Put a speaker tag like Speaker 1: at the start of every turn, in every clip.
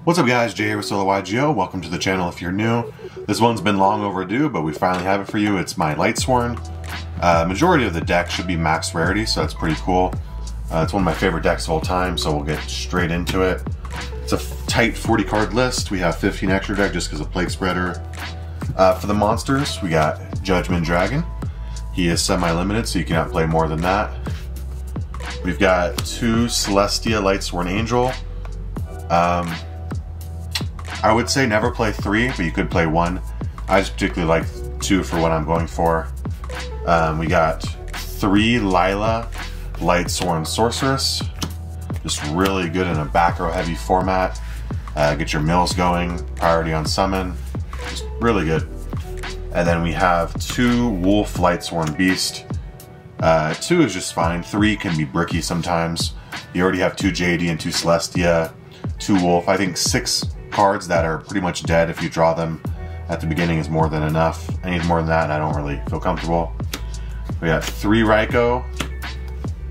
Speaker 1: What's up guys, Jay here with Solo YGO. Welcome to the channel if you're new. This one's been long overdue, but we finally have it for you. It's my Lightsworn. Majority of the deck should be max rarity, so that's pretty cool. It's one of my favorite decks of all time, so we'll get straight into it. It's a tight 40 card list. We have 15 extra deck just because of Plague Spreader. For the monsters, we got Judgment Dragon. He is semi-limited, so you cannot play more than that. We've got 2 Celestia Lightsworn Angel. I would say never play 3, but you could play 1. I just particularly like 2 for what I'm going for. We got 3 Lyla Lightsworn Sorceress. Just really good in a back row heavy format. Get your mills going, priority on summon. Just really good. And then we have 2 Wolf Lightsworn Beast. 2 is just fine. 3 can be bricky sometimes. You already have 2 JD and 2 Celestia, 2 Wolf. I think 6 cards that are pretty much dead if you draw them at the beginning is more than enough. I need more than that and I don't really feel comfortable. We got 3 Raikou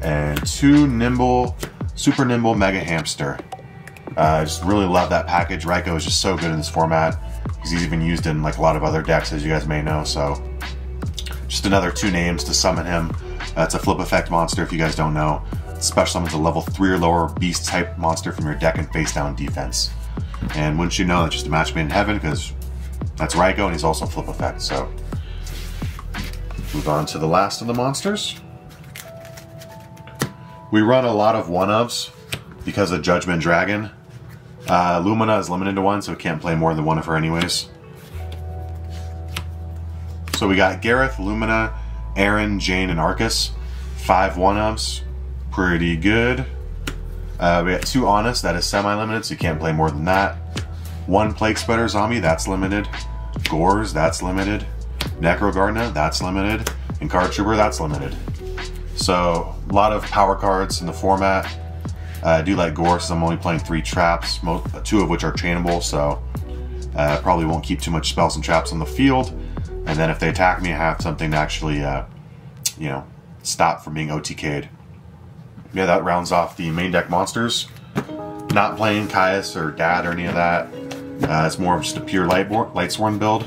Speaker 1: and 2 Nimble, Super Nimble Mega Hamster. I just really love that package. Raikou is just so good in this format. He's even used in like a lot of other decks, as you guys may know, so just another 2 names to summon him. It's a flip effect monster if you guys don't know. Special summons a level 3 or lower beast type monster from your deck and face down defense. And wouldn't you know, that's just a match made in heaven because that's Raikou and he's also flip effect. So move on to the last of the monsters. We run a lot of 1-ofs because of Judgment Dragon. Lumina is limited to 1, so it can't play more than 1 of her anyways. So we got Gareth, Lumina, Aaron, Jane, and Arcus. 5 1-ofs. Pretty good. We got 2 Honest, that is semi-limited, so you can't play more than that. 1 Plague Spreader Zombie, that's limited. Gores, that's limited. Necrogardener, that's limited. And Card Trooper, that's limited. So, a lot of power cards in the format. I do like Gores, I'm only playing 3 traps, 2 of which are chainable, so probably won't keep too much spells and traps on the field. And then if they attack me, I have something to actually, you know, stop from being OTK'd. Yeah, that rounds off the main deck monsters. Not playing Caius or Dad or any of that. It's more of just a pure Lightsworn build.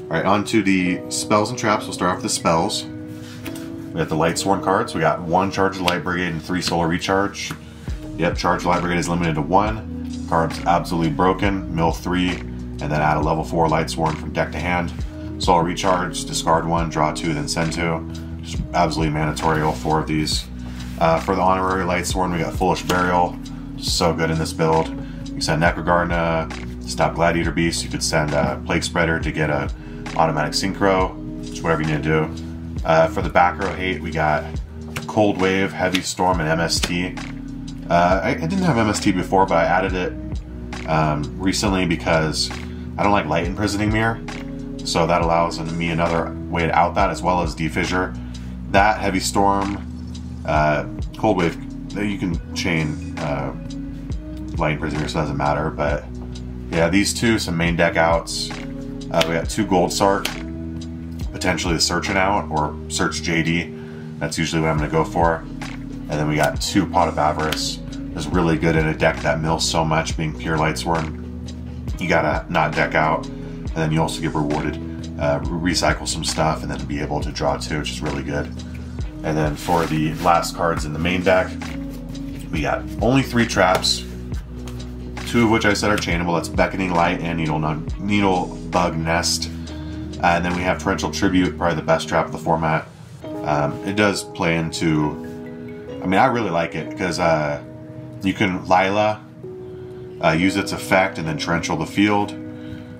Speaker 1: Alright, on to the spells and traps. We'll start off with the spells. We got the Lightsworn cards. We got 1 Charge of Light Brigade and 3 Solar Recharge. Yep, Charge of Light Brigade is limited to 1. Card's absolutely broken. Mill 3, and then add a level 4 Lightsworn from deck to hand. Solar Recharge, discard 1, draw 2, then send 2. Just absolutely mandatory, all 4 of these. For the honorary Lightsworn, we got Foolish Burial. So good in this build. You can send Necrogardener, stop Gladiator Beast. You could send Plague Spreader to get a automatic Synchro. Just whatever you need to do. For the back row hate, we got Cold Wave, Heavy Storm, and MST. I didn't have MST before, but I added it recently because I don't like Light Imprisoning Mirror. So that allows me another way to out that, as well as Defissure. That, Heavy Storm, Cold Wave, you can chain Light Imprisoner, so it doesn't matter, but yeah, these 2, some main deck outs. We got 2 Gold Sark, potentially the Searching Out, or Search JD. That's usually what I'm going to go for. And then we got 2 Pot of Avarice. It's really good in a deck that mills so much, being pure Lightsworn. You gotta not deck out, and then you also get rewarded. Recycle some stuff, and then be able to draw 2, which is really good. And then for the last cards in the main deck, we got only 3 traps, 2 of which I said are chainable. That's Beckoning Light and Needlebug Nest. And then we have Torrential Tribute, probably the best trap of the format. It does play into, I mean, I really like it because you can Lyla, use its effect, and then Torrential the field.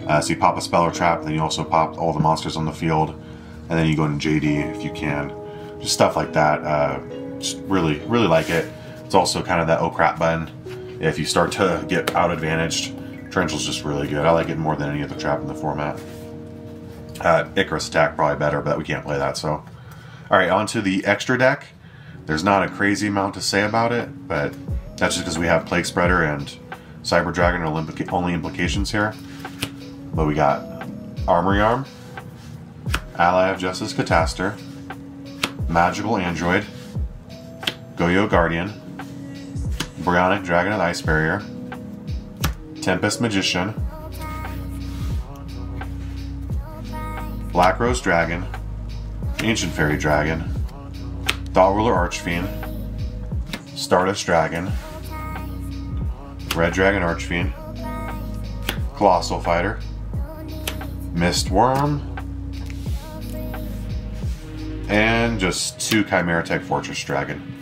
Speaker 1: So you pop a spell or trap, then you also pop all the monsters on the field, and then you go into JD if you can. Just stuff like that. Just really, really like it. It's also kind of that oh crap button. If you start to get out advantaged, Torrential's just really good. I like it more than any other trap in the format. Icarus Attack probably better, but we can't play that, so. Alright, on to the extra deck. There's not a crazy amount to say about it, but that's just because we have Plague Spreader and Cyber Dragon are only implications here. But we got Armory Arm, Ally of Justice Catastor, Magical Android, Goyo Guardian, Brionac Dragon of the Ice Barrier, Tempest Magician, Black Rose Dragon, Ancient Fairy Dragon, Thought Ruler Archfiend, Stardust Dragon, Red Dragon Archfiend, Colossal Fighter, Mist Worm, and just 2 Chimeratech Fortress Dragon.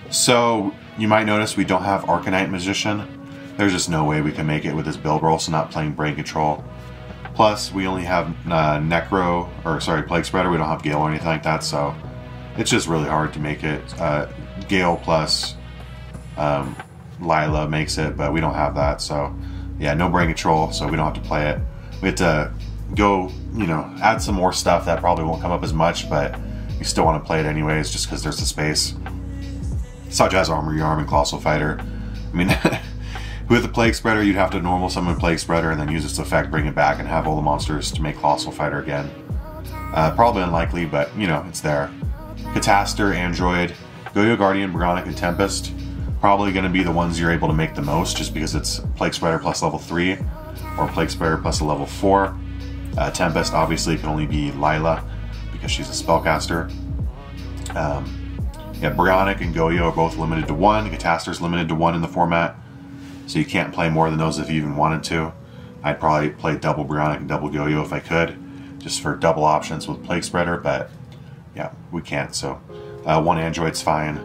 Speaker 1: So you might notice we don't have Arcanite Magician. There's just no way we can make it with this build. We're also not playing Brain Control. Plus, we only have Plague Spreader. We don't have Gale or anything like that, so it's just really hard to make it. Gale plus Lila makes it, but we don't have that, so yeah, no Brain Control, so we don't have to play it. We have to go, add some more stuff that probably won't come up as much, but you still want to play it anyways, just because there's the space. Such as Armor Yarm and Colossal Fighter. I mean, with the Plague Spreader, you'd have to normal summon Plague Spreader and then use its effect, bring it back, and have all the monsters to make Colossal Fighter again. Probably unlikely, but, it's there. Catastor, Android, Goyo Guardian, Bronic, and Tempest. Probably going to be the ones you're able to make the most, just because it's Plague Spreader plus level 3, or Plague Spreader plus a level 4. Tempest, obviously, can only be Lila, because she's a spellcaster. Yeah, Bronic and Goyo are both limited to 1. Catastor's limited to 1 in the format, so you can't play more than those if you even wanted to. I'd probably play double Bronic and double Goyo if I could, just for double options with Plague Spreader, but yeah, we can't, so 1 Android's fine.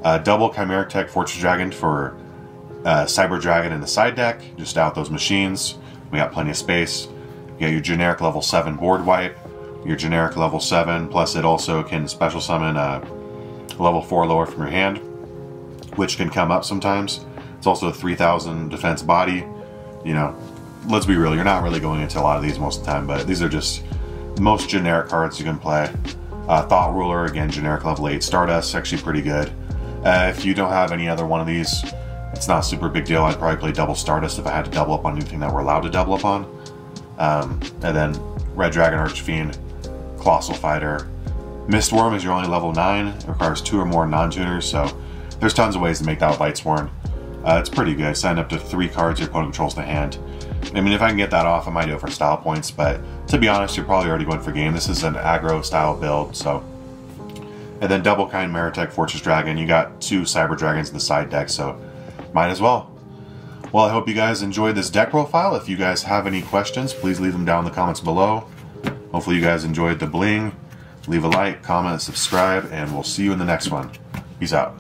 Speaker 1: Double Chimeratech Fortress Dragon for Cyber Dragon in the side deck, just out those machines. We got plenty of space. You got your generic level 7 board wipe, your generic level 7, plus it also can special summon level 4 lower from your hand, which can come up sometimes. It's also a 3000 defense body. Let's be real, you're not really going into a lot of these most of the time, but these are just most generic cards you can play. Thought Ruler, again, generic level 8. Stardust, actually pretty good. If you don't have any other one of these, it's not a super big deal. I'd probably play double Stardust if I had to double up on anything that we're allowed to double up on. And then Red Dragon Archfiend, Colossal Fighter. Mistworm is your only level 9. It requires 2 or more non-tuners, so there's tons of ways to make that with Lightsworn. It's pretty good. Send up to 3 cards your opponent controls to hand. I mean, if I can get that off, I might do it for style points, but to be honest, you're probably already going for game. This is an aggro style build, so. And then double Chimeratech Fortress Dragon. You got 2 Cyber Dragons in the side deck, so might as well. Well, I hope you guys enjoyed this deck profile. If you guys have any questions, please leave them down in the comments below. Hopefully you guys enjoyed the bling. Leave a like, comment, subscribe, and we'll see you in the next one. Peace out.